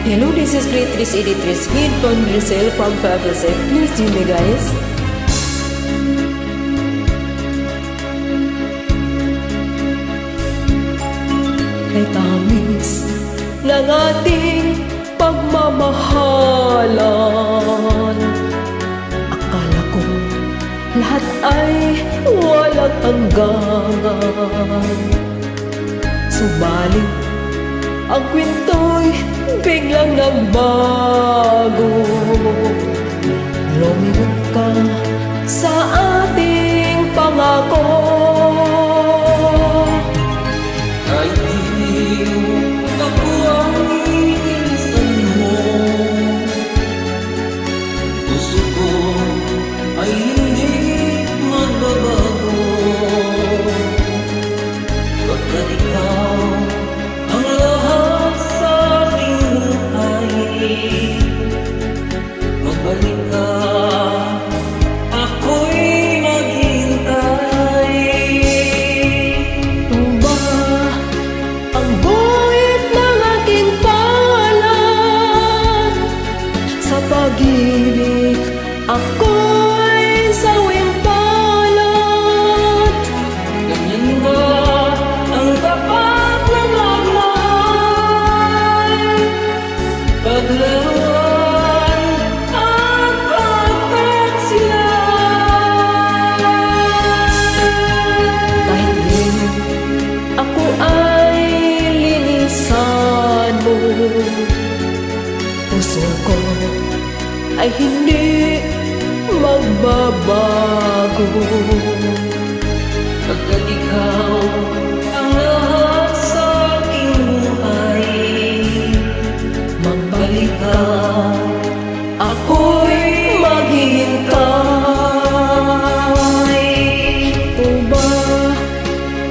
Hello, this is Creatrice Editrice Headphone Resale from Fablesec. Please join me, guys. Kay tamis ng ating pagmamahalan, akala ko lahat ay walang hanggan. Subalit ang kwento'y biglang nagbago. Lumigot ka sa ating pangako. Kahit di ako ang iinisan mo, puso ko ay hindi magbabago. Pagkat ikaw ang lahat sa aking buhay, magbalik ka, ako'y maghintay. Ito ba ang guhit ng aking palad? Sa pag-ibig ako'y sawing palad. Ganyan ba ang tapat na magmahal? Paglaruan at pagtaksilan. Kahit ngayon ako ay linisan mo, puso ko ay hindi magbabago. Pagkat ikaw ang lahat sa aking buhay, Magbalik ka, ako'y maghihintay. Ito ba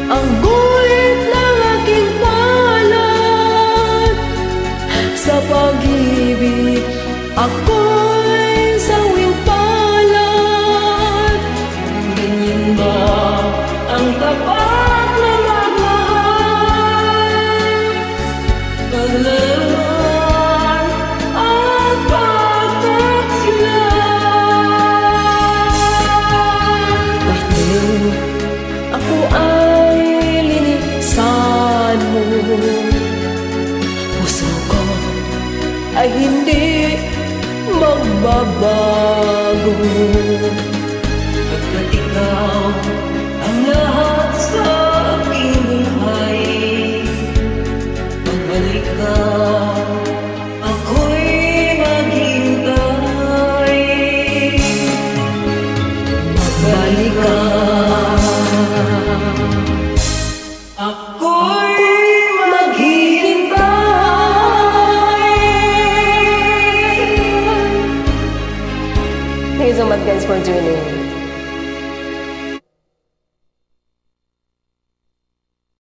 ang guhit ng aking palad? Sa pag-ibig ako'y sawing palad. ganyan ba ang tapat na magmahal? Paglaruan at pagtaksilan. Kahit ngayon ako ay linisan mo, puso ko ay hindi magbabago. Pagkat ikaw ang lahat sa aking buhay, magbalik ka, ako'y maghintay. Magbalik ka, Ako'y maghihintay. Thank you so much, guys, for tuning in.